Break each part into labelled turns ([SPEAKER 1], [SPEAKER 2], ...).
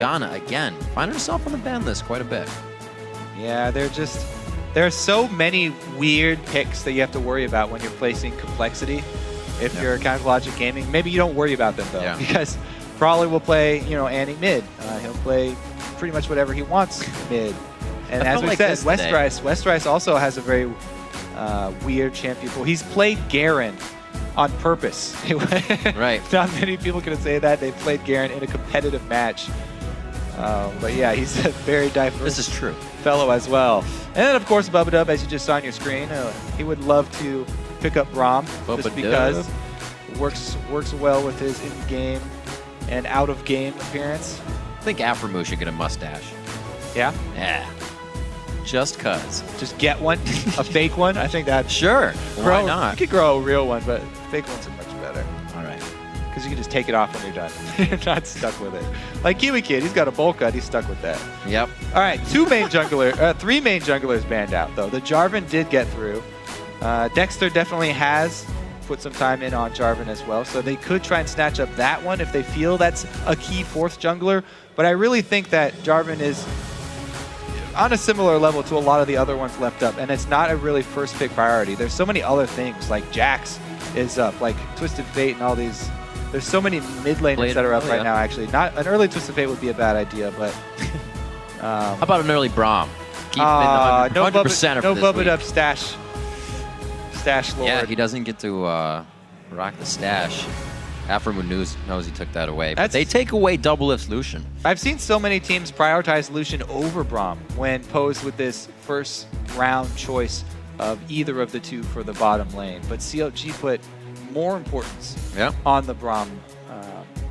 [SPEAKER 1] Ghana again, find herself on the ban list quite a bit.
[SPEAKER 2] Yeah, there are so many weird picks that you have to worry about when you're placing compLexity. If you're Counter Logic Gaming, maybe you don't worry about them though, because Brawler will play, Annie mid. He'll play pretty much whatever he wants mid. And as we said, Westrice also has a very weird champion pool. He's played Garen on purpose.
[SPEAKER 1] Right.
[SPEAKER 2] Not many people can say that. They played Garen in a competitive match. But yeah, he's a very diverse
[SPEAKER 1] This is true.
[SPEAKER 2] fellow as well. And then, of course, Bubba, as you just saw on your screen, he would love to pick up Braum just because it works well with his in-game and out-of-game appearance.
[SPEAKER 1] I think Aframu should get a mustache.
[SPEAKER 2] Yeah?
[SPEAKER 1] Yeah. Just cuz.
[SPEAKER 2] Just get one, a fake one. I think that
[SPEAKER 1] Sure. Why not?
[SPEAKER 2] You could grow a real one, but fake ones are much better.
[SPEAKER 1] All right.
[SPEAKER 2] Because you can just take it off when you're done. You're not stuck with it. Like Kiwi Kid, he's got a bowl cut. He's stuck with that.
[SPEAKER 1] Yep.
[SPEAKER 2] All right, three main junglers banned out, though. The Jarvan did get through. Dexter definitely has put some time in on Jarvan as well, so they could try and snatch up that one if they feel that's a key fourth jungler. But I really think that Jarvan is on a similar level to a lot of the other ones left up, and it's not a really first pick priority. There's so many other things, like Jax is up, like Twisted Fate and all these. There's so many mid laners that are up right now, actually. Not an early Twisted Fate would be a bad idea, but...
[SPEAKER 1] How about an early Braum? Keep him in 100%
[SPEAKER 2] no
[SPEAKER 1] this
[SPEAKER 2] Bubba
[SPEAKER 1] week.
[SPEAKER 2] Up stash lord.
[SPEAKER 1] Yeah, he doesn't get to rock the stash. Aframu knows he took that away. But they take away Double Lift's Lucian.
[SPEAKER 2] I've seen so many teams prioritize Lucian over Braum when posed with this first round choice of either of the two for the bottom lane. But CLG put more importance on the Braum.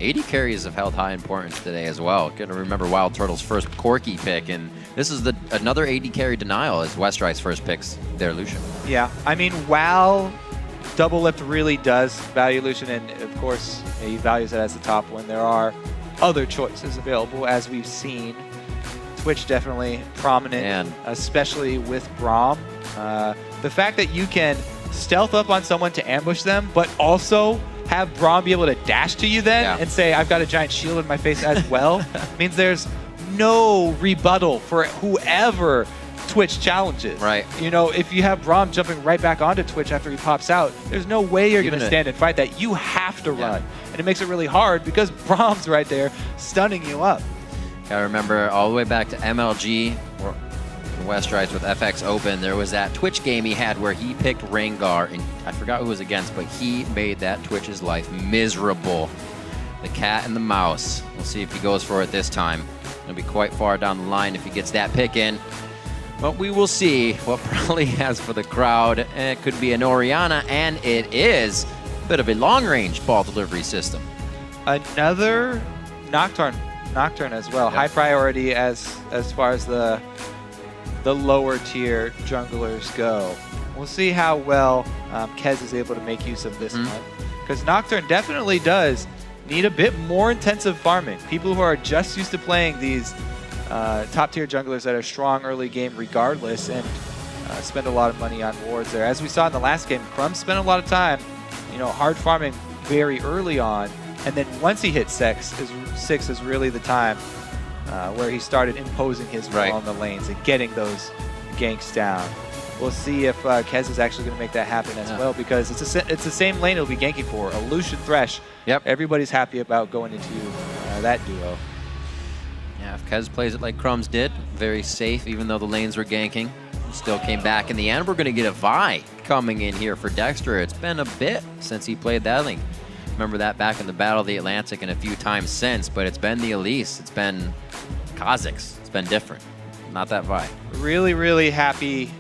[SPEAKER 1] AD carries have held high importance today as well. Gonna remember Wild Turtle's first Corki pick, and this is another AD carry denial as Westrice first picks their Lucian.
[SPEAKER 2] Yeah, I mean, while Double Lift really does value Lucian, and of course he values it as the top when there are other choices available, as we've seen. Twitch definitely prominent, especially with Braum. The fact that you can stealth up on someone to ambush them, but also have Braum be able to dash to you then and say, I've got a giant shield in my face as well, means there's no rebuttal for whoever Twitch challenges.
[SPEAKER 1] Right.
[SPEAKER 2] If you have Braum jumping right back onto Twitch after he pops out, there's no way you're going to stand and fight that. You have to run. And it makes it really hard because Braum's right there stunning you up.
[SPEAKER 1] I remember all the way back to MLG, Westrice with FX Open, there was that Twitch game he had where he picked Rengar, and I forgot who it was against, but he made that Twitch's life miserable. The cat and the mouse. We'll see if he goes for it this time. It'll be quite far down the line if he gets that pick in. But we will see what Brawley has for the crowd. It could be an Orianna, and it is a bit of a long-range ball delivery system.
[SPEAKER 2] Another Nocturne as well. High priority as far as the lower tier junglers go. We'll see how well Kez is able to make use of this one, because Nocturne definitely does need a bit more intensive farming. People who are just used to playing these top tier junglers that are strong early game regardless, and spend a lot of money on wards there. As we saw in the last game, Crumb spent a lot of time, hard farming very early on, and then once he hit 6 is really the time where he started imposing his will on the lanes and getting those ganks down. We'll see if Kez is actually going to make that happen as well, because it's the same lane he'll be ganking for, a Lucian Thresh. Everybody's happy about going into that duo.
[SPEAKER 1] Yeah, if Kez plays it like Crumbs did, very safe, even though the lanes were ganking. He still came back in the end. We're going to get a Vi coming in here for Dexter. It's been a bit since he played that lane. Remember that back in the Battle of the Atlantic and a few times since, but it's been the Elise, it's been Kha'Zix, it's been different. Not that Vi.
[SPEAKER 2] Really, really happy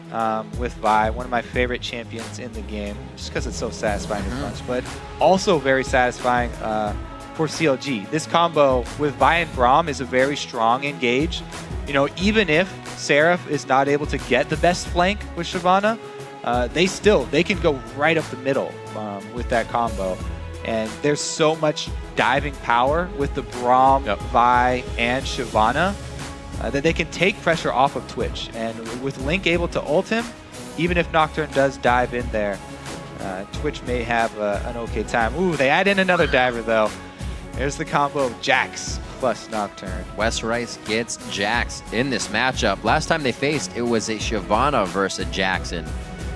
[SPEAKER 2] with Vi, one of my favorite champions in the game, just because it's so satisfying to punch, but also very satisfying for CLG. This combo with Vi and Braum is a very strong engage. Even if Seraph is not able to get the best flank with Shyvana, they can go right up the middle with that combo. And there's so much diving power with the Braum, Vi, and Shyvana that they can take pressure off of Twitch. And with Link able to ult him, even if Nocturne does dive in there, Twitch may have an okay time. Ooh, they add in another diver though. There's the combo of Jax plus Nocturne.
[SPEAKER 1] West Rice gets Jax in this matchup. Last time they faced, it was a Shyvana versus a Jackson.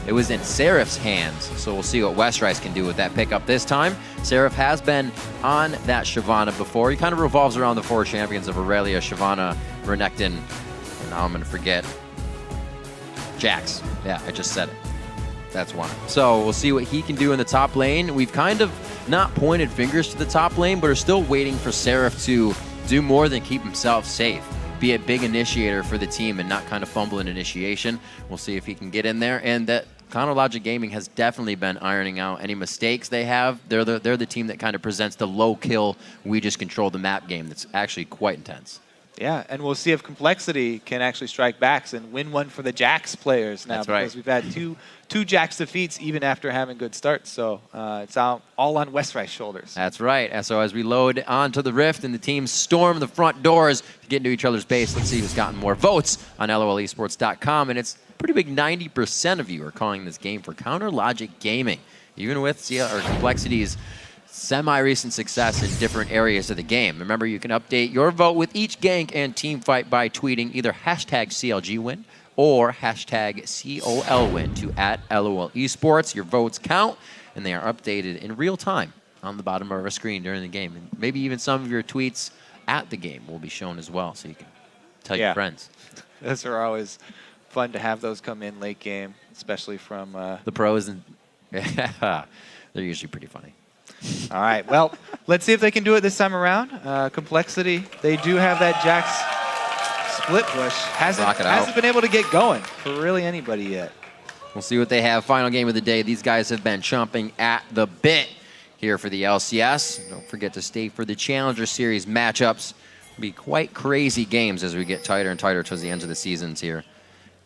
[SPEAKER 1] It was in Seraph's hands, so we'll see what West Rice can do with that pickup this time. Seraph has been on that Shyvana before. He kind of revolves around the 4 champions of Aurelia, Shyvana, Renekton, and now I'm going to forget Jax. Yeah, I just said it. That's one. So we'll see what he can do in the top lane. We've kind of not pointed fingers to the top lane, but are still waiting for Seraph to do more than keep himself safe. Be a big initiator for the team and not kind of fumble in initiation. We'll see if he can get in there. And that Counter Logic Gaming has definitely been ironing out any mistakes they have. They're the team that kind of presents the low kill, we just control the map game that's actually quite intense.
[SPEAKER 2] Yeah, and we'll see if compLexity can actually strike back and win one for the Jax players now.
[SPEAKER 1] That's right.
[SPEAKER 2] Because we've had two Jax defeats even after having good starts. So it's all on West Rice shoulders.
[SPEAKER 1] That's right. And so as we load onto the Rift and the teams storm the front doors to get into each other's base, let's see who's gotten more votes on LOLesports.com. And it's a pretty big 90% of you are calling this game for Counter Logic Gaming. Even with compLexity's semi-recent success in different areas of the game. Remember, you can update your vote with each gank and team fight by tweeting either hashtag CLGwin or hashtag COLWin to @LOLesports. Your votes count, and they are updated in real time on the bottom of our screen during the game. And maybe even some of your tweets at the game will be shown as well, so you can tell your friends.
[SPEAKER 2] Those are always fun to have those come in late game, especially from
[SPEAKER 1] the pros. And they're usually pretty funny.
[SPEAKER 2] All right, well, let's see if they can do it this time around. compLexity, they do have that Jax split push. Hasn't been able to get going for really anybody yet.
[SPEAKER 1] We'll see what they have. Final game of the day. These guys have been chomping at the bit here for the LCS. Don't forget to stay for the Challenger Series matchups. It'll be quite crazy games as we get tighter and tighter towards the end of the seasons here.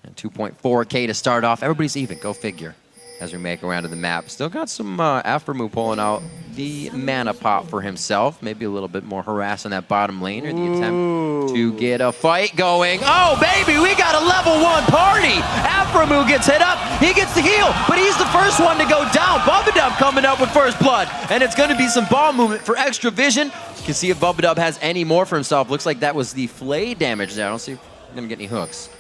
[SPEAKER 1] And 2.4K to start off. Everybody's even. Go figure. As we make around to the map. Still got some Aframu pulling out the mana pop for himself. Maybe a little bit more harass on that bottom lane or the attempt to get a fight going. Oh, baby, we got a level 1 party. Aframu gets hit up. He gets the heal, but he's the first one to go down. Bubba coming up with first blood. And it's going to be some ball movement for extra vision. You can see if Bubba has any more for himself. Looks like that was the flay damage there. I don't see if he's going to get any hooks.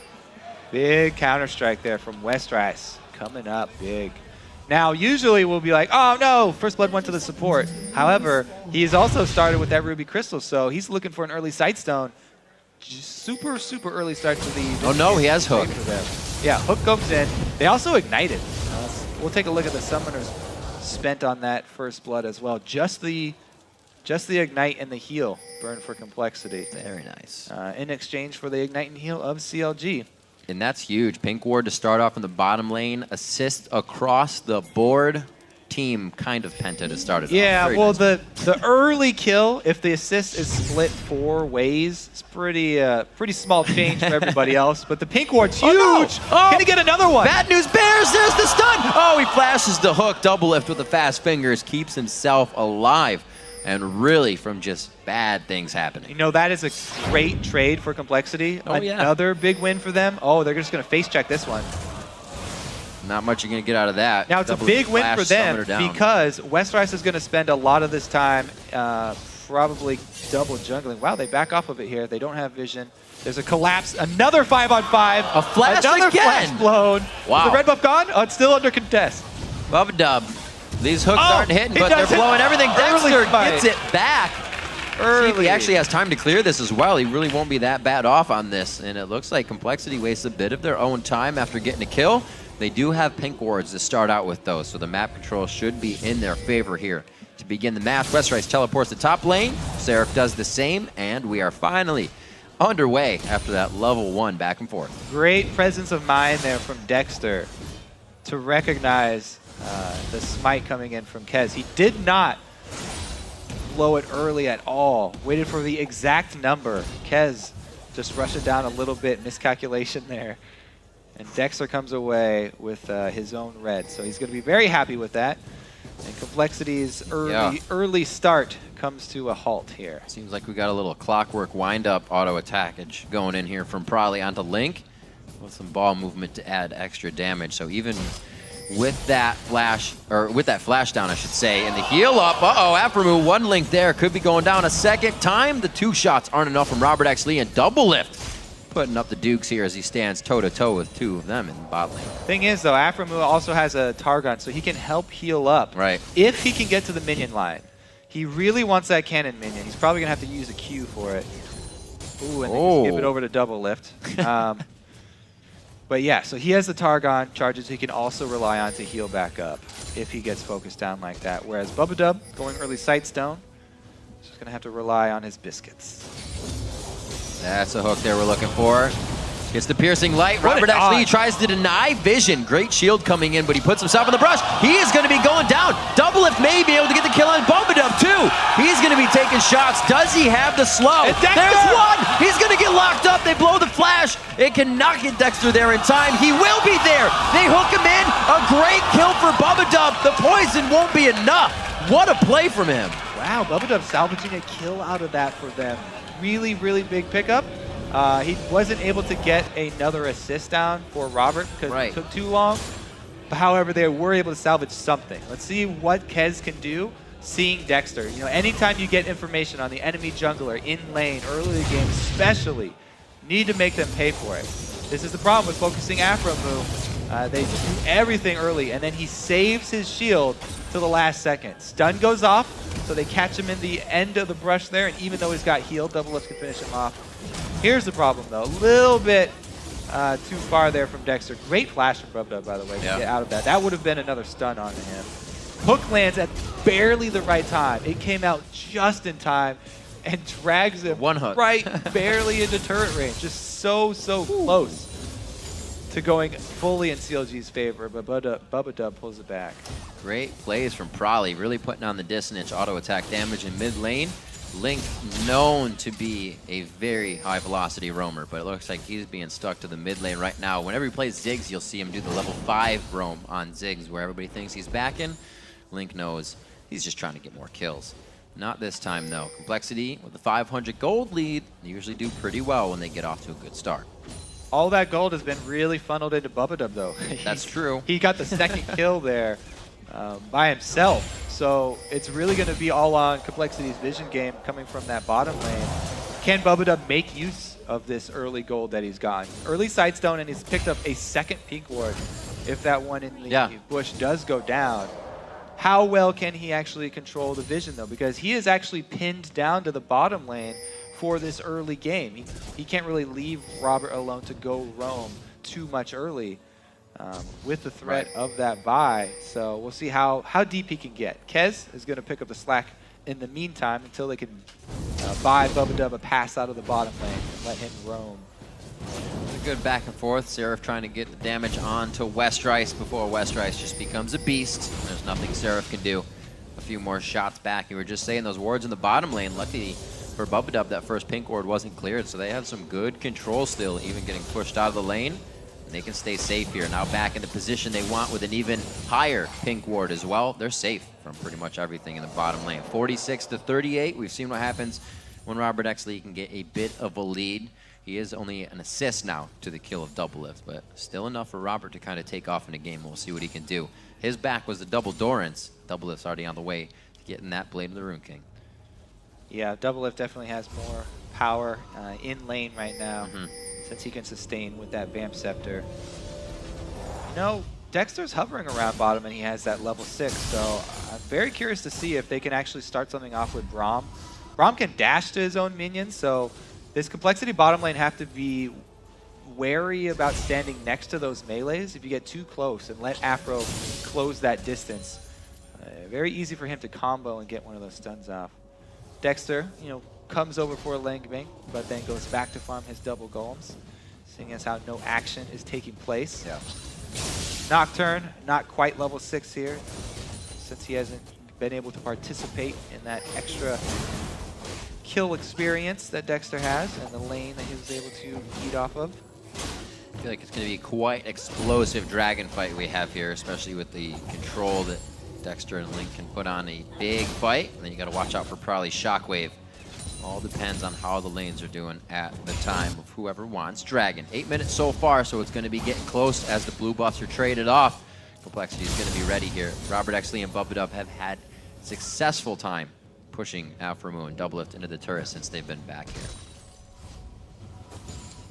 [SPEAKER 2] Big counter-strike there from West Rice. Coming up big. Now, usually we'll be like, oh no, first blood went to the support. However, he's also started with that Ruby Crystal, so he's looking for an early Sightstone. Super, super early start to the...
[SPEAKER 1] Oh no, he has hook.
[SPEAKER 2] Yeah, hook comes in. They also ignited. We'll take a look at the summoners spent on that first blood as well. Just the ignite and the heal burn for compLexity.
[SPEAKER 1] Very nice.
[SPEAKER 2] In exchange for the ignite and heal of CLG.
[SPEAKER 1] And that's huge. Pink Ward to start off in the bottom lane. Assist across the board. Team kind of penta to start it off.
[SPEAKER 2] Yeah, well, nice. the early kill, if the assist is split 4 ways, it's pretty small change for everybody else. But the Pink Ward's huge. Oh, no. Oh, can he get another one?
[SPEAKER 1] Bad news bears. There's the stun. Oh, he flashes the hook. Double lift with the fast fingers. Keeps himself alive. And really from just bad things happening.
[SPEAKER 2] You know, that is a great trade for compLexity.
[SPEAKER 1] Oh, yeah.
[SPEAKER 2] Another big win for them. Oh, they're just going to face check this one.
[SPEAKER 1] Not much you're going to get out of that.
[SPEAKER 2] Now, it's a big win for them because West Rice is going to spend a lot of this time probably double jungling. Wow, they back off of it here. They don't have vision. There's a collapse. Another 5-on-5.
[SPEAKER 1] A flash
[SPEAKER 2] Another
[SPEAKER 1] again.
[SPEAKER 2] Flash blown.
[SPEAKER 1] Wow.
[SPEAKER 2] Is the red buff gone? Oh, it's still under contest.
[SPEAKER 1] Bubba. These hooks aren't hitting, but they're blowing everything. Dexter gets it back. See, he actually has time to clear this as well. He really won't be that bad off on this. And it looks like compLexity wastes a bit of their own time after getting a kill. They do have Pink Wards to start out with, though, so the map control should be in their favor here. To begin the match, West Rice teleports to top lane. Seraph does the same, and we are finally underway after that level 1 back and forth.
[SPEAKER 2] Great presence of mind there from Dexter to recognize the smite coming in from Kez. He did not blow it early at all. Waited for the exact number. Kez just rushed it down a little bit. Miscalculation there. And Dexter comes away with his own red. So he's going to be very happy with that. And compLexity's early start comes to a halt here.
[SPEAKER 1] Seems like we got a little clockwork wind-up auto attackage going in here from Prolly onto Link with some ball movement to add extra damage. So even with that flash, or with that flash down, I should say, and the heal up. Uh-oh, Afremu, one link there, could be going down a second time. The 2 shots aren't enough from Robert X. Lee, and double lift putting up the Dukes here as he stands toe-to-toe with 2 of them in the bot lane.
[SPEAKER 2] Thing is, though, Afremu also has a Targon, so he can help heal up.
[SPEAKER 1] Right.
[SPEAKER 2] If he can get to the minion line. He really wants that cannon minion. He's probably going to have to use a Q for it. Ooh, and then skip it over to double lift. But yeah, so he has the Targon charges he can also rely on to heal back up if he gets focused down like that. Whereas Bubba going early Sightstone, he's just going to have to rely on his biscuits.
[SPEAKER 1] That's a hook there we're looking for. Gets the piercing light. Robert X. Lee tries to deny vision. Great shield coming in, but he puts himself in the brush. He is going to be going down. Double lift may be able to get the kill on Bubba too. He's going to be taking shots. Does he have the slow? There's one. He's going to get locked up. They blow the flash. It cannot get Dexter there in time. He will be there. They hook him in. A great kill for Bubba. The poison won't be enough. What a play from him.
[SPEAKER 2] Wow, Bubba salvaging a kill out of that for them. Really, really big pickup. He wasn't able to get another assist down for Robert because it took too long. However, they were able to salvage something. Let's see what Kez can do seeing Dexter. You know, anytime you get information on the enemy jungler in lane, early in the game especially, need to make them pay for it. This is the problem with focusing Afremu. They do everything early, and then he saves his shield to the last second. Stun goes off, so they catch him in the end of the brush there, and even though he's got healed, double lift can finish him off. Here's the problem, though. A little bit too far there from Dexter. Great flash from Bubba, by the way, to get out of that. That would have been another stun onto him. Hook lands at barely the right time. It came out just in time and drags him right barely into turret range. Just so close to going fully in CLG's favor, but Bubba pulls it back.
[SPEAKER 1] Great plays from Prolly, really putting on the dissonance auto attack damage in mid lane. Link known to be a very high velocity roamer, but it looks like he's being stuck to the mid lane right now. Whenever he plays Ziggs, you'll see him do the level 5 roam on Ziggs, where everybody thinks he's backing. Link knows he's just trying to get more kills. Not this time, though. compLexity with the 500 gold lead, they usually do pretty well when they get off to a good start.
[SPEAKER 2] All that gold has been really funneled into Bubba, though.
[SPEAKER 1] That's true.
[SPEAKER 2] He got the second kill there by himself. So it's really going to be all on compLexity's vision game coming from that bottom lane. Can Bubba make use of this early gold that he's gotten? Early Sightstone, and he's picked up a second pink ward if that one in the bush does go down. How well can he actually control the vision, though? Because he is actually pinned down to the bottom lane for this early game. He can't really leave Robert alone to go roam too much early. With the threat of that buy. So we'll see how deep he can get. Kez is going to pick up the slack in the meantime until they can buy Bubba a pass out of the bottom lane and let him roam.
[SPEAKER 1] It's a good back and forth. Seraph trying to get the damage on to Westrice before Westrice just becomes a beast. There's nothing Seraph can do. A few more shots back. You were just saying those wards in the bottom lane. Luckily for Bubba, that first pink ward wasn't cleared, so they had some good control still, even getting pushed out of the lane. They can stay safe here. Now back in the position they want with an even higher pink ward as well. They're safe from pretty much everything in the bottom lane. 46-38. We've seen what happens when Robert X. Lee can get a bit of a lead. He is only an assist now to the kill of double lift, but still enough for Robert to kind of take off in the game. We'll see what he can do. His back was the double Dorrance. Double lift's already on the way to getting that Blade of the Rune King. Yeah,
[SPEAKER 2] double lift definitely has more power in lane right now. Since he can sustain with that Vamp Scepter. You know, Dexter's hovering around bottom and he has that level 6, so I'm very curious to see if they can actually start something off with Braum. Braum can dash to his own minions, so this compLexity bottom lane have to be wary about standing next to those melees. If you get too close and let Afro close that distance, very easy for him to combo and get one of those stuns off. Dexter, you know, comes over for a lane gank, but then goes back to farm his double golems, seeing as how no action is taking place. Nocturne, not quite level 6 here, since he hasn't been able to participate in that extra kill experience that Dexter has and the lane that he was able to eat off of.
[SPEAKER 1] I feel like it's going to be quite explosive dragon fight we have here, especially with the control that Dexter and Link can put on a big fight. And then you got to watch out for Prolly's Shockwave. All depends on how the lanes are doing at the time of whoever wants Dragon. 8 minutes so far, so it's going to be getting close as the blue buffs are traded off. compLexity is going to be ready here. Robert Exley and Bubba have had successful time pushing Alpha Moon and Doublelift into the turret since they've been back here.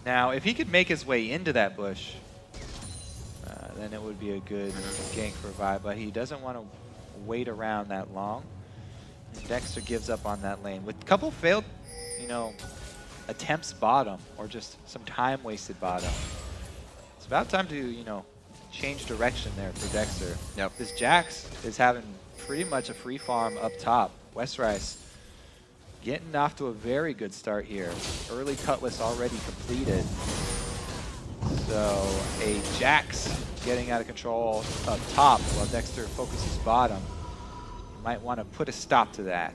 [SPEAKER 2] Now, if he could make his way into that bush, then it would be a good gank for Vi, but he doesn't want to wait around that long. And Dexter gives up on that lane. With a couple failed, you know, attempts bottom, or just some time wasted bottom. It's about time to, you know, change direction there for Dexter.
[SPEAKER 1] Yep.
[SPEAKER 2] This Jax is having pretty much a free farm up top. Westrice getting off to a very good start here. Early Cutlass already completed. So a Jax getting out of control up top while Dexter focuses bottom. You might want to put a stop to that.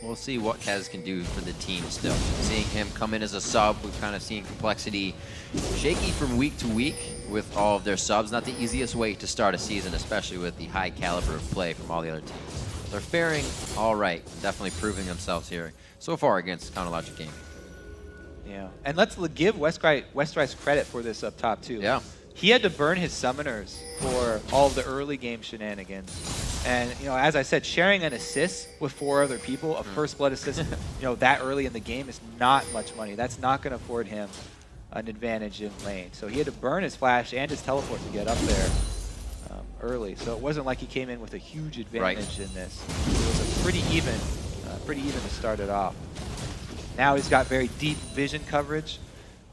[SPEAKER 1] We'll see what Kez can do for the team still. Seeing him come in as a sub, we've kind of seen compLexity shaky from week to week with all of their subs. Not the easiest way to start a season, especially with the high caliber of play from all the other teams. They're faring all right, definitely proving themselves here so far against Counter Logic Gaming.
[SPEAKER 2] Yeah, and let's give Westrice credit for this up top too.
[SPEAKER 1] Yeah.
[SPEAKER 2] He had to burn his summoners for all of the early game shenanigans. And, you know, as I said, sharing an assist with 4 other people, a first blood assist, you know, that early in the game is not much money. That's not going to afford him an advantage in lane. So he had to burn his flash and his teleport to get up there early. So it wasn't like he came in with a huge advantage in this. It was a pretty even to start it off. Now he's got very deep vision coverage.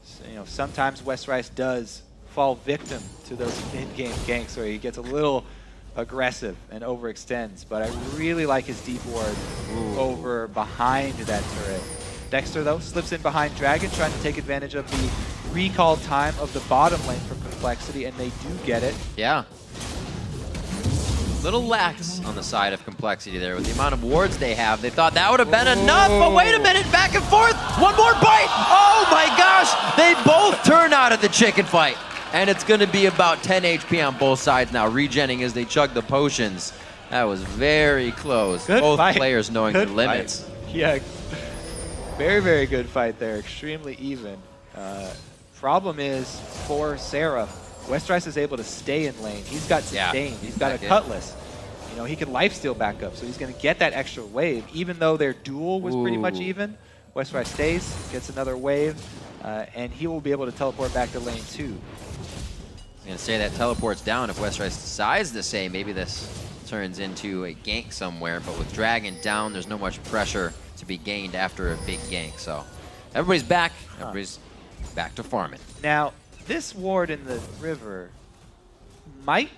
[SPEAKER 2] So, you know, sometimes Westrice does fall victim to those mid-game ganks where he gets a little aggressive and overextends, but I really like his deep ward over behind that turret. Dexter, though, slips in behind Dragon, trying to take advantage of the recall time of the bottom lane from compLexity, and they do get it.
[SPEAKER 1] Yeah. Little lax on the side of compLexity there. With the amount of wards they have, they thought that would have been enough, but wait a minute, back and forth, one more bite! Oh my gosh, they both turn out of the chicken fight. And it's going to be about 10 HP on both sides now, regenning as they chug the potions. That was very close.
[SPEAKER 2] Good
[SPEAKER 1] both
[SPEAKER 2] fight.
[SPEAKER 1] Players knowing
[SPEAKER 2] Good
[SPEAKER 1] their limits.
[SPEAKER 2] Fight. Yeah, very, very good fight there. Extremely even. Problem is, for Seraph, Westrice is able to stay in lane. He's got sustain. He's got a Cutlass. You know, he can lifesteal back up, so he's going to get that extra wave. Even though their duel was pretty much even, Westrice stays, gets another wave, and he will be able to teleport back to lane 2.
[SPEAKER 1] I'm going to say that teleports down if Westrice decides to say maybe this turns into a gank somewhere, but with Dragon down, there's no much pressure to be gained after a big gank. So everybody's back. Everybody's back to farming.
[SPEAKER 2] Now, this ward in the river might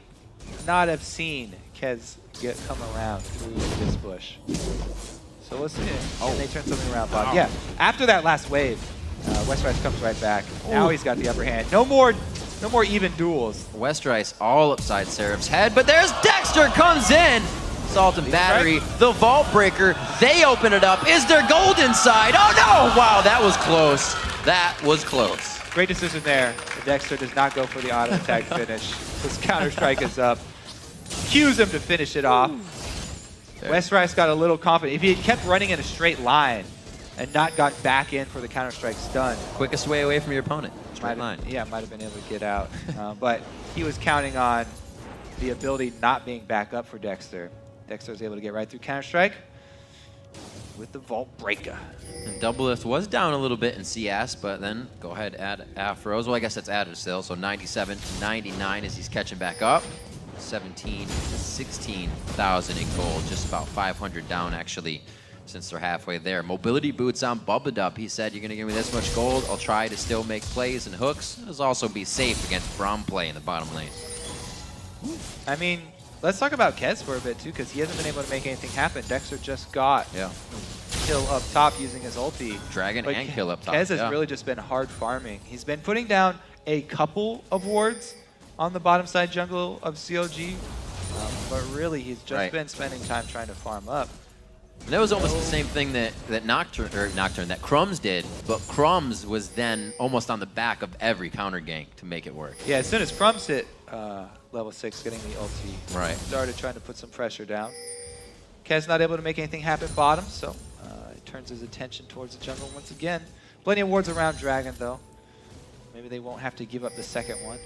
[SPEAKER 2] not have seen Kez come around through this bush. So let's see. Can they turn something around, Bob? Yeah. After that last wave, Westrice comes right back. Now he's got the upper hand. No more even duels.
[SPEAKER 1] Westrice all upside Seraph's head, but there's Dexter comes in. Salt and Battery, the Vault Breaker, they open it up. Is there gold inside? Oh no! Wow, that was close. That was close.
[SPEAKER 2] Great decision there. Dexter does not go for the auto attack finish. His Counter-Strike is up. Cues him to finish it off. Westrice got a little confident. If he had kept running in a straight line and not got back in for the Counter-Strike stun.
[SPEAKER 1] Quickest way away from your opponent. Straight line.
[SPEAKER 2] Yeah, might have been able to get out. But he was counting on the ability not being back up for Dexter. Dexter was able to get right through Counter-Strike with the Vault Breaker.
[SPEAKER 1] And Doublelift was down a little bit in CS, but then go ahead, add Afros. Well, I guess that's added still, so 97 to 99 as he's catching back up. 17 to 16,000 in gold, just about 500 down actually since they're halfway there. Mobility boots on Bubba. He said, you're going to give me this much gold, I'll try to still make plays and hooks. It'll also be safe against Braum play in the bottom lane.
[SPEAKER 2] I mean, let's talk about Kez for a bit too, because he hasn't been able to make anything happen. Dexter just got kill up top using his ulti.
[SPEAKER 1] Dragon and kill up top.
[SPEAKER 2] Kez has really just been hard farming. He's been putting down a couple of wards on the bottom side jungle of CLG, but really he's just been spending time trying to farm up.
[SPEAKER 1] And that was almost the same thing that Crumbs did, but Crumbs was then almost on the back of every counter gank to make it work.
[SPEAKER 2] Yeah, as soon as Crumbs hit level 6, getting the ulti, started trying to put some pressure down. Kez not able to make anything happen bottom, so he turns his attention towards the jungle once again. Plenty of wards around Dragon though. Maybe they won't have to give up the second one.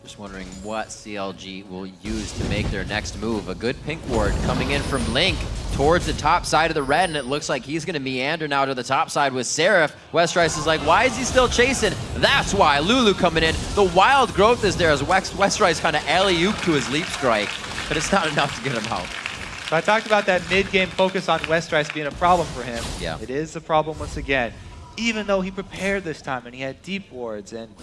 [SPEAKER 1] Just wondering what CLG will use to make their next move. A good pink ward coming in from Link towards the top side of the red, and it looks like he's going to meander now to the top side with Seraph. Westrice is like, why is he still chasing? That's why. Lulu coming in. The wild growth is there as Westrice kind of alley-oop to his leap strike, but it's not enough to get him out.
[SPEAKER 2] So I talked about that mid-game focus on Westrice being a problem for him.
[SPEAKER 1] Yeah.
[SPEAKER 2] It is a problem once again, even though he prepared this time and he had deep wards, and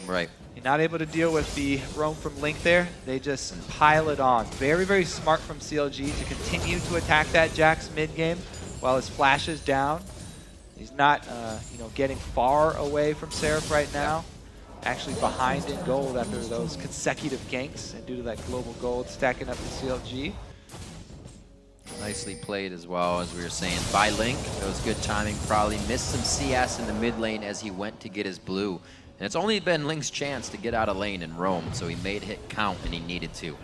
[SPEAKER 1] Right.
[SPEAKER 2] you're not able to deal with the roam from Link there. They just pile it on. Very, very smart from CLG to continue to attack that Jax mid-game while his flash is down. He's not getting far away from Seraph right now. Actually behind in gold after those consecutive ganks, and due to that global gold stacking up to CLG.
[SPEAKER 1] Nicely played as well, as we were saying, by Link. It was good timing. Probably missed some CS in the mid lane as he went to get his blue. And it's only been Link's chance to get out of lane and roam, so he made hit count, and he needed to.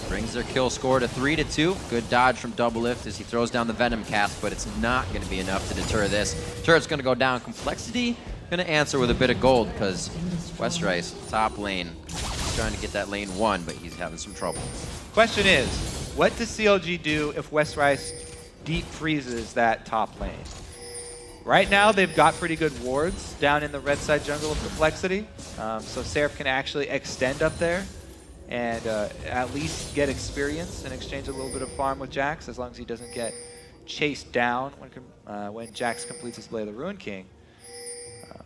[SPEAKER 1] Brings their kill score to 3-2. Good dodge from Double Lift as he throws down the Venom cast, but it's not going to be enough to deter this. Turret's going to go down. compLexity going to answer with a bit of gold, because Westrice, top lane, trying to get that lane 1, but he's having some trouble.
[SPEAKER 2] Question is, what does CLG do if Westrice deep freezes that top lane? Right now, they've got pretty good wards down in the red side jungle of compLexity, so Seraph can actually extend up there and at least get experience and exchange a little bit of farm with Jax, as long as he doesn't get chased down when Jax completes his Blade of the Ruined King.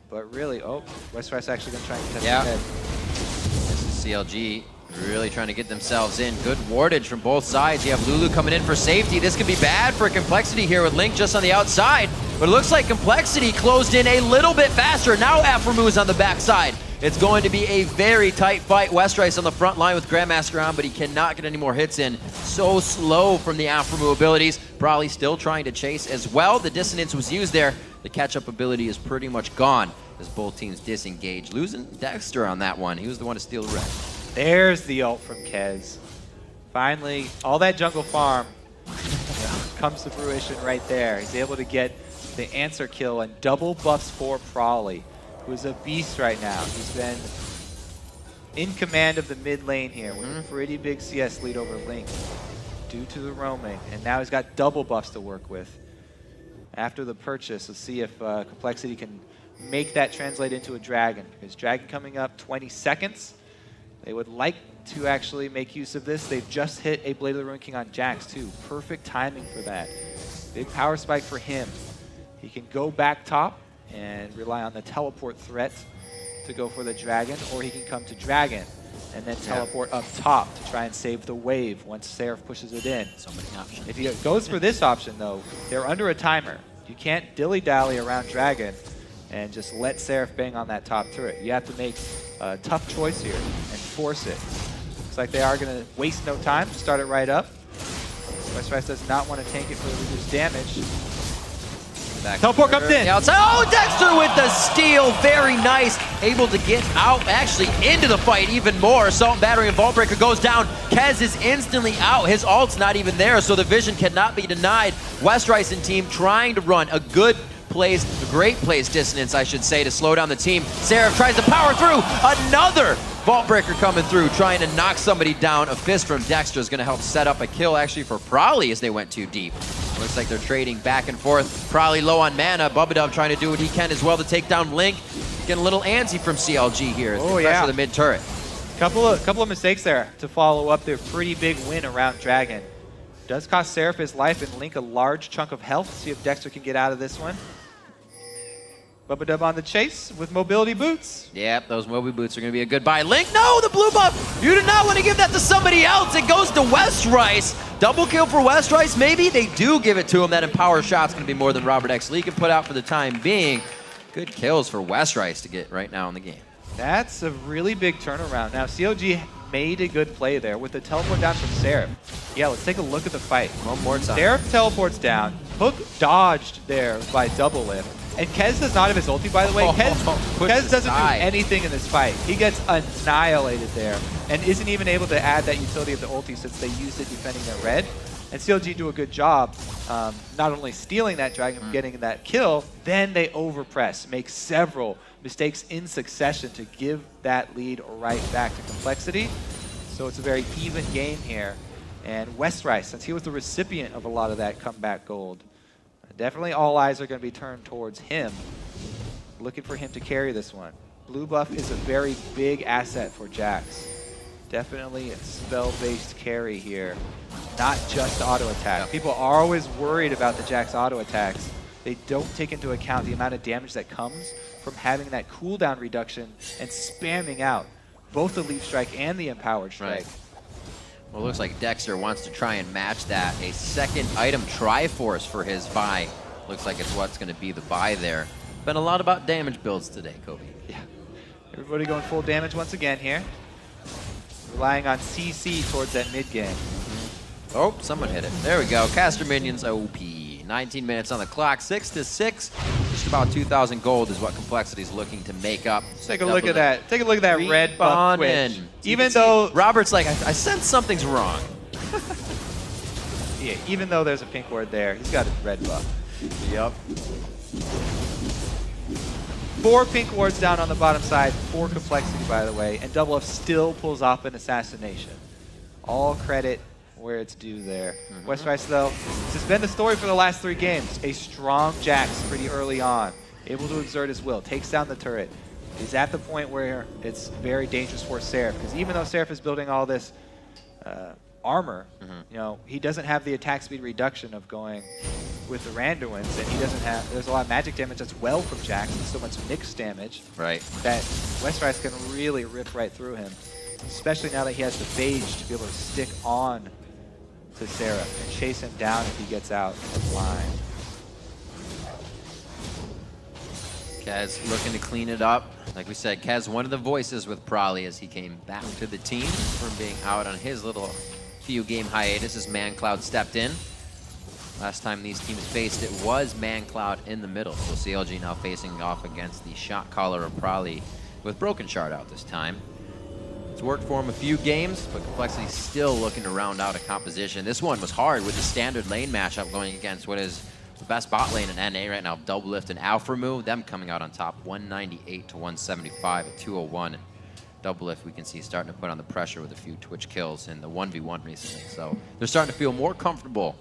[SPEAKER 2] But really, Westrice actually going to try and test ahead.
[SPEAKER 1] This is CLG really trying to get themselves in. Good wardage from both sides. You have Lulu coming in for safety. This could be bad for compLexity here with Link just on the outside. But it looks like compLexity closed in a little bit faster. Now Aphromoo is on the backside. It's going to be a very tight fight. Westrice on the front line with Grandmaster on, but he cannot get any more hits in. So slow from the Aphromoo abilities. Probably still trying to chase as well. The dissonance was used there. The catch-up ability is pretty much gone as both teams disengage. Losing Dexter on that one. He was the one to steal the red.
[SPEAKER 2] There's the ult from Kez. Finally, all that jungle farm comes to fruition right there. He's able to get the answer kill and double buffs for Prawley, who's a beast right now. He's been in command of the mid lane here with a pretty big CS lead over Link due to the roaming, and now he's got double buffs to work with. After the purchase, let's see if compLexity can make that translate into a dragon, because dragon coming up 20 seconds. They would like to actually make use of this. They've just hit a Blade of the Ruined King on Jax too. Perfect timing for that. Big power spike for him. He can go back top and rely on the teleport threat to go for the dragon, or he can come to dragon and then teleport up top to try and save the wave once Seraph pushes it in.
[SPEAKER 1] So many options.
[SPEAKER 2] If he goes for this option though, they're under a timer. You can't dilly-dally around dragon and just let Seraph bang on that top turret. You have to make a tough choice here and force it. Looks like they are going to waste no time, start it right up. Westrice does not want to tank it for the reduced damage. Teleport comes in.
[SPEAKER 1] Outside. Oh, Dexter with the steal. Very nice. Able to get out, actually into the fight even more. Assault Battery and Vault Breaker goes down. Kez is instantly out. His ult's not even there, so the vision cannot be denied. Westrice and team trying to run a good plays, great plays dissonance, I should say, to slow down the team. Seraph tries to power through. Another Vault Breaker coming through, trying to knock somebody down. A fist from Dexter is going to help set up a kill actually for Prawley as they went too deep. Looks like they're trading back and forth. Prawley low on mana. Bubadub trying to do what he can as well to take down Link. Getting a little antsy from CLG here as they pressure the mid turret.
[SPEAKER 2] Couple of mistakes there to follow up their pretty big win around Dragon. Does cost Seraph his life and Link a large chunk of health. See if Dexter can get out of this one. Bubadub on the chase with mobility boots.
[SPEAKER 1] Yep, those mobility boots are going to be a good buy. Link, no, the blue buff. You do not want to give that to somebody else. It goes to Westrice. Double kill for Westrice. Maybe they do give it to him. That Empower shot's going to be more than Robert X. Lee can put out for the time being. Good kills for Westrice to get right now in the game.
[SPEAKER 2] That's a really big turnaround. Now, CLG made a good play there with the teleport down from Seraph. Yeah, let's take a look at the fight.
[SPEAKER 1] One more time.
[SPEAKER 2] Seraph teleports down. Hook dodged there by Double Lift. And Kez does not have his ulti, by the way. Kez doesn't do anything in this fight. He gets annihilated there and isn't even able to add that utility of the ulti since they used it defending their red. And CLG do a good job not only stealing that dragon, but getting that kill, then they overpress, make several mistakes in succession to give that lead right back to compLexity. So it's a very even game here. And Westrice, since he was the recipient of a lot of that comeback gold, definitely all eyes are going to be turned towards him, looking for him to carry this one. Blue buff is a very big asset for Jax. Definitely a spell-based carry here, not just auto attack. People are always worried about the Jax auto attacks. They don't take into account the amount of damage that comes from having that cooldown reduction and spamming out both the Leaf Strike and the Empowered Strike.
[SPEAKER 1] Right. Well, it looks like Dexter wants to try and match that. A second item Triforce for his buy. Looks like it's what's going to be the buy there. Been a lot about damage builds today, Kobe.
[SPEAKER 2] Yeah. Everybody going full damage once again here. Relying on CC towards that mid game.
[SPEAKER 1] Oh, someone hit it. There we go. Caster minions OP. 19 minutes on the clock. 6-6. Just about 2,000 gold is what compLexity is looking to make up.
[SPEAKER 2] Let's take a look at that. Take a look at that red buff Twitch. Even though
[SPEAKER 1] Robert's like, I sense something's wrong.
[SPEAKER 2] Yeah, even though there's a pink ward there, he's got a red buff.
[SPEAKER 1] Yep.
[SPEAKER 2] 4 pink wards down on the bottom side for compLexity, by the way, and Double F still pulls off an assassination. All credit where it's due there. Westrice, though, this has been the story for the last 3 games. A strong Jax pretty early on, able to exert his will, takes down the turret. He's at the point where it's very dangerous for Seraph, because even though Seraph is building all this armor, you know, he doesn't have the attack speed reduction of going with the Randuins, and he doesn't have, there's a lot of magic damage that's well from Jax, and so much mixed damage that Westrice can really rip right through him, especially now that he has the Phage to be able to stick on to Seraph and chase him down if he gets out of line.
[SPEAKER 1] Kez looking to clean it up. Like we said, Kez, one of the voices with Prolly as he came back to the team from being out on his little few game hiatus as ManCloud stepped in. Last time these teams faced, it was ManCloud in the middle. So CLG now facing off against the shot caller of Prolly with Broken Shard out this time. It's worked for him a few games, but compLexity still looking to round out a composition. This one was hard with the standard lane matchup going against what is the best bot lane in NA right now, Doublelift and Alphamu. Them coming out on top, 198 to 175 at 201. And Doublelift, we can see starting to put on the pressure with a few Twitch kills in the 1v1 recently. So they're starting to feel more comfortable.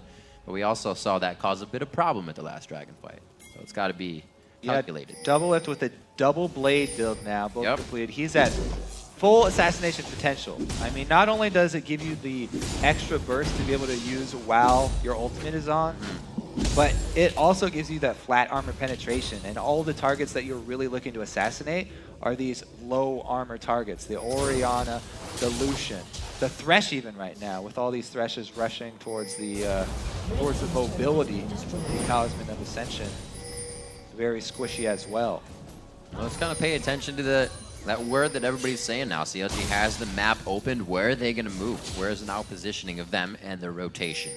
[SPEAKER 1] But we also saw that cause a bit of problem at the last Dragon fight. So it's got to be calculated.
[SPEAKER 2] Doublelift with a double blade build now, both completed. He's at full assassination potential. I mean, not only does it give you the extra burst to be able to use while your ultimate is on, but it also gives you that flat armor penetration, and all the targets that you're really looking to assassinate are these low armor targets. The Orianna, the Lucian, the Thresh even right now, with all these Threshes rushing towards the mobility, the Talisman of Ascension. Very squishy as well.
[SPEAKER 1] Well, let's kind of pay attention to that word that everybody's saying now. CLG has the map opened. Where are they going to move? Where is the now positioning of them and their rotation?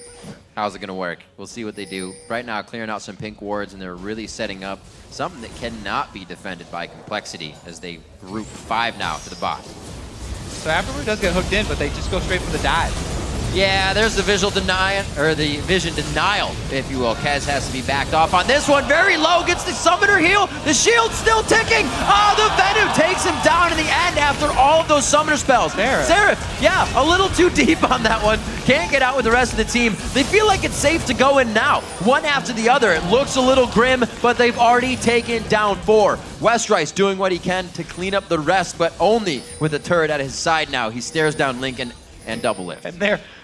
[SPEAKER 1] How's it going to work? We'll see what they do. Right now, clearing out some pink wards, and they're really setting up something that cannot be defended by compLexity as they group 5 now to the bot.
[SPEAKER 2] So Afterward does get hooked in, but they just go straight for the dive.
[SPEAKER 1] Yeah, there's the visual denial, or the vision denial, if you will. Kez has to be backed off on this one. Very low, gets the summoner heal. The shield's still ticking. Oh, the Venom takes him down in the end after all of those summoner spells. Seraph, yeah, a little too deep on that one. Can't get out with the rest of the team. They feel like it's safe to go in now, one after the other. It looks a little grim, but they've already taken down 4. Westrice doing what he can to clean up the rest, but only with a turret at his side now. He stares down Lincoln and Doublelift.
[SPEAKER 2] And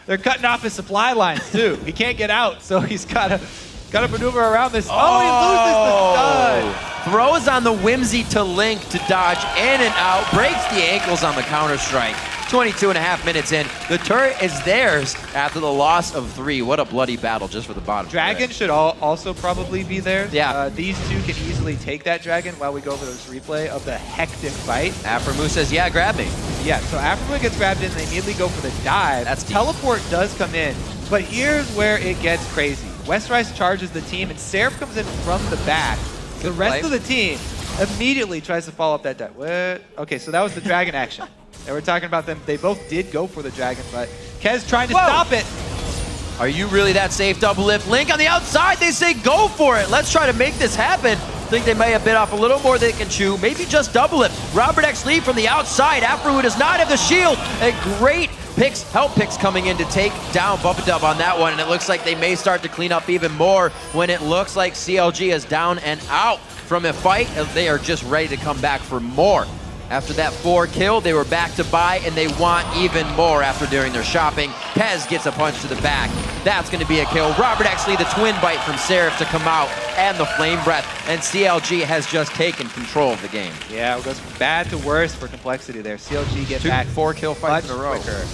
[SPEAKER 2] they're cutting off his supply lines too. He can't get out, so he's got to maneuver around this. Oh, he loses the stun.
[SPEAKER 1] Throws on the Whimsy to Link to dodge in and out. Breaks the ankles on the counter strike. 22.5 minutes in. The turret is theirs after the loss of 3. What a bloody battle just for the bottom.
[SPEAKER 2] Dragon should also probably be theirs.
[SPEAKER 1] Yeah.
[SPEAKER 2] These two can easily take that dragon while we go over this replay of the hectic fight.
[SPEAKER 1] Aframu says, yeah, grab me.
[SPEAKER 2] Yeah, so Aframu gets grabbed in, they immediately go for the dive.
[SPEAKER 1] That's deep.
[SPEAKER 2] Teleport does come in, but here's where it gets crazy. Westrice charges the team, and Seraph comes in from the back. The rest of the team immediately tries to follow up that dive. Okay, so that was the dragon action. And we're talking about them. They both did go for the dragon, but Kez trying to stop it.
[SPEAKER 1] Are you really that safe? Double lift. Link on the outside. They say go for it. Let's try to make this happen. Think they may have bit off a little more than they can chew. Maybe just double lift. Robert X Lee from the outside. Afro does not have the shield. A great help picks coming in to take down Bubba on that one. And it looks like they may start to clean up even more when it looks like CLG is down and out from a fight. They are just ready to come back for more. After that 4 kill, they were back to buy, and they want even more after doing their shopping. Pez gets a punch to the back. That's going to be a kill. Robert actually the twin bite from Seraph to come out, and the flame breath. And CLG has just taken control of the game.
[SPEAKER 2] Yeah, it goes from bad to worse for complexity there. CLG get back
[SPEAKER 1] 4 kill fights in a row.
[SPEAKER 2] Quicker.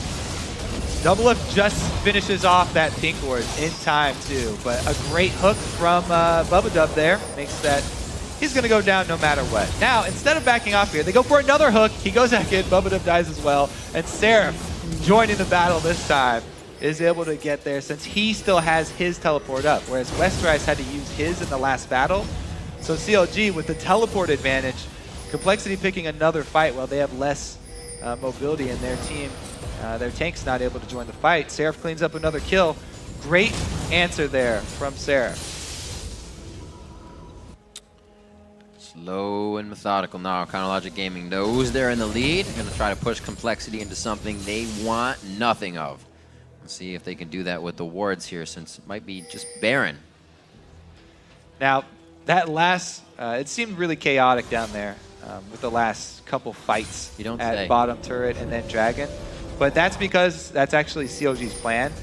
[SPEAKER 2] Double Lift just finishes off that pink ward in time too, but a great hook from Bubba Dub there makes that. He's going to go down no matter what. Now, instead of backing off here, they go for another hook. He goes back in. Bubba Dub dies as well. And Seraph, joining the battle this time, is able to get there since he still has his teleport up, whereas Westerice had to use his in the last battle. So CLG, with the teleport advantage, complexity picking another fight while they have less mobility in their team. Their tank's not able to join the fight. Seraph cleans up another kill. Great answer there from Seraph.
[SPEAKER 1] Slow and methodical now. Counter Logic Gaming knows they're in the lead. Going to try to push complexity into something they want nothing of. Let's see if they can do that with the wards here, since it might be just barren.
[SPEAKER 2] Now, that last, it seemed really chaotic down there with the last couple fights at bottom turret and then dragon. But that's because that's actually CLG's plan.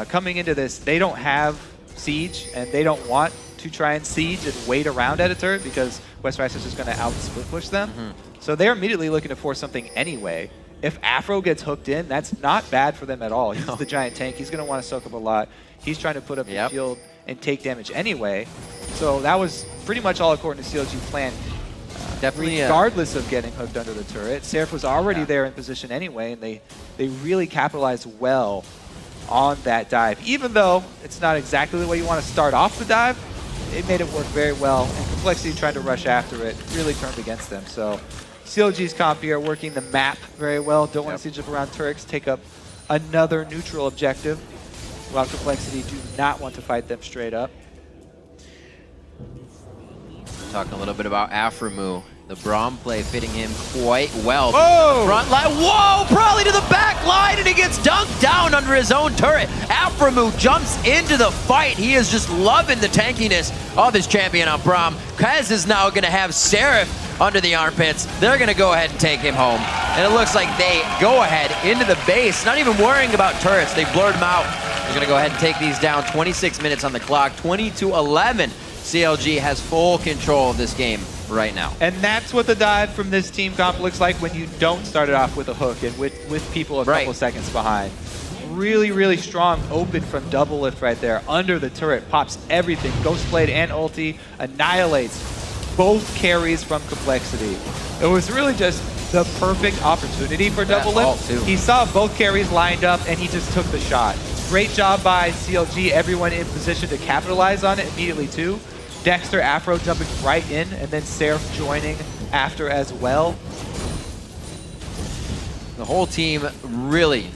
[SPEAKER 2] Coming into this, they don't have siege, and they don't want to try and siege and wait around at a turret because Westerice is just going to out-split push them. So they're immediately looking to force something anyway. If Afro gets hooked in, that's not bad for them at all. He's the giant tank. He's going to want to soak up a lot. He's trying to put up the shield and take damage anyway. So that was pretty much all according to CLG's plan. Definitely, regardless of getting hooked under the turret. Seraph was already there in position anyway, and they really capitalized well on that dive. Even though it's not exactly the way you want to start off the dive, it made it work very well, and complexity trying to rush after it really turned against them. So CLG's comp here working the map very well. Don't want to siege up around turrets, take up another neutral objective, while complexity do not want to fight them straight up.
[SPEAKER 1] Talking a little bit about Aframu. The Braum play fitting him quite well.
[SPEAKER 2] Whoa!
[SPEAKER 1] Front line, whoa! Probably to the back line, and he gets dunked down under his own turret. Aframu jumps into the fight. He is just loving the tankiness of his champion on Braum. Kaz is now going to have Seraph under the armpits. They're going to go ahead and take him home. And it looks like they go ahead into the base, not even worrying about turrets. They blurred them out. They're going to go ahead and take these down. 26 minutes on the clock, 20-11. CLG has full control of this game right now.
[SPEAKER 2] And that's what the dive from this team comp looks like when you don't start it off with a hook and with people a couple seconds behind. Really, really strong open from double lift right there. Under the turret, pops everything. Ghostblade and ulti annihilates both carries from complexity. It was really just the perfect opportunity for double lift. He saw both carries lined up and he just took the shot. Great job by CLG, everyone in position to capitalize on it immediately too. Dexter, Afro jumping right in, and then Seraph joining after as well.
[SPEAKER 1] The whole team really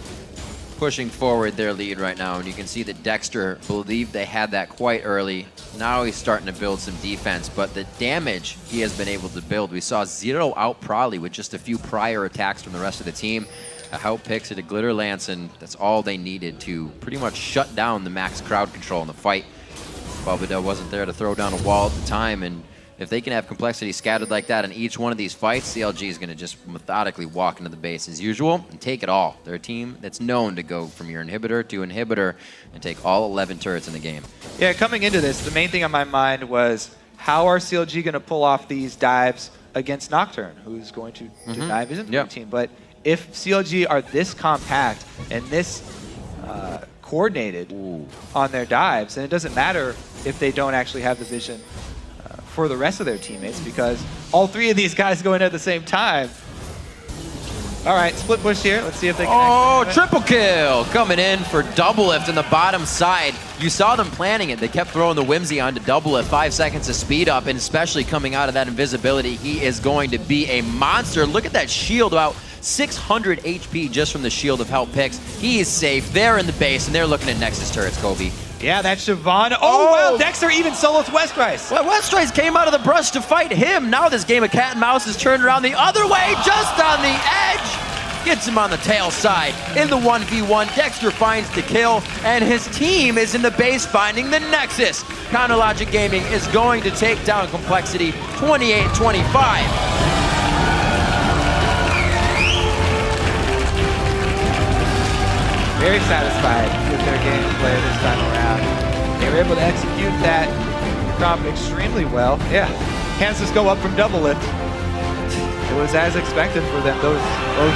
[SPEAKER 1] pushing forward their lead right now, and you can see that Dexter believed they had that quite early. Now he's starting to build some defense, but the damage he has been able to build. We saw Zero out Prolly with just a few prior attacks from the rest of the team. A help picks at a Glitter Lance, and that's all they needed to pretty much shut down the max crowd control in the fight. Bubba wasn't there to throw down a wall at the time, and if they can have complexity scattered like that in each one of these fights, CLG is going to just methodically walk into the base as usual and take it all. They're a team that's known to go from your inhibitor to inhibitor and take all 11 turrets in the game.
[SPEAKER 2] Yeah, coming into this, the main thing on my mind was how are CLG going to pull off these dives against Nocturne, who's going to dive his infantry team. But if CLG are this compact and this coordinated on their dives, and it doesn't matter if they don't actually have the vision for the rest of their teammates, because all three of these guys go in at the same time. All right, split push here. Let's see if they can.
[SPEAKER 1] Oh, triple kill coming in for double lift in the bottom side. You saw them planning it. They kept throwing the Whimsy onto double lift. 5 seconds of speed up, and especially coming out of that invisibility, he is going to be a monster. Look at that shield about 600 HP just from the Shield of Help picks. He is safe. They're in the base, and they're looking at Nexus turrets, Kobe.
[SPEAKER 2] Yeah, that's Siobhan. Oh, wow, Dexter even solos Westrice.
[SPEAKER 1] Well, Westrice came out of the brush to fight him. Now this game of cat and mouse is turned around the other way, just on the edge. Gets him on the tail side. In the 1v1, Dexter finds the kill, and his team is in the base finding the Nexus. Counter Logic Gaming is going to take down compLexity 28-25.
[SPEAKER 2] Very satisfied with their gameplay this time around. They were able to execute that comp extremely well. Yeah, Kansas go up from double lift. It was as expected for them. Those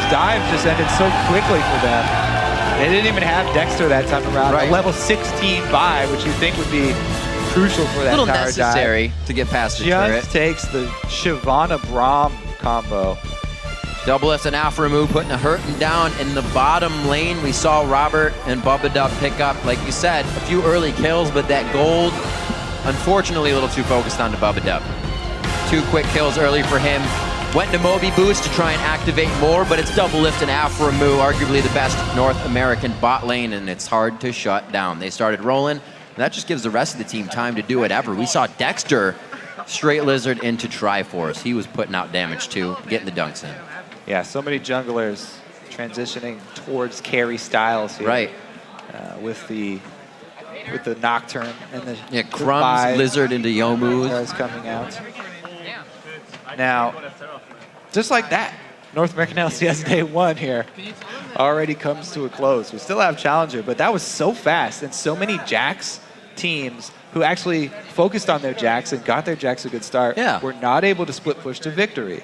[SPEAKER 2] dives just ended so quickly for them. They didn't even have Dexter that time around.
[SPEAKER 1] Right.
[SPEAKER 2] A level 16 buy, which you think would be crucial for that
[SPEAKER 1] A little
[SPEAKER 2] entire
[SPEAKER 1] necessary
[SPEAKER 2] dive.
[SPEAKER 1] to get past the turret.
[SPEAKER 2] Just takes the Shyvana Braum combo.
[SPEAKER 1] Double S and Aframu putting a hurting down in the bottom lane. We saw Robert and Bubba Dub pick up, like you said, a few early kills, but that gold, unfortunately, a little too focused on the Bubba Dub. 2 quick kills early for him. Went to Moby Boost to try and activate more, but it's Double Lift and Aframu, arguably the best North American bot lane, and it's hard to shut down. They started rolling, and that just gives the rest of the team time to do whatever. We saw Dexter straight lizard into Triforce. He was putting out damage too, getting the dunks in.
[SPEAKER 2] Yeah, so many junglers transitioning towards carry styles here.
[SPEAKER 1] Right.
[SPEAKER 2] With the Nocturne and the
[SPEAKER 1] Crumbs, Lizard into Yomu.
[SPEAKER 2] coming out. Now, just like that, North American LCS Day 1 here already comes to a close. We still have Challenger, but that was so fast, and so many Jax teams who actually focused on their Jax and got their Jax a good start were not able to split push to victory.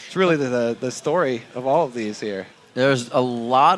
[SPEAKER 2] It's really the story of all of these here.
[SPEAKER 1] There's a lot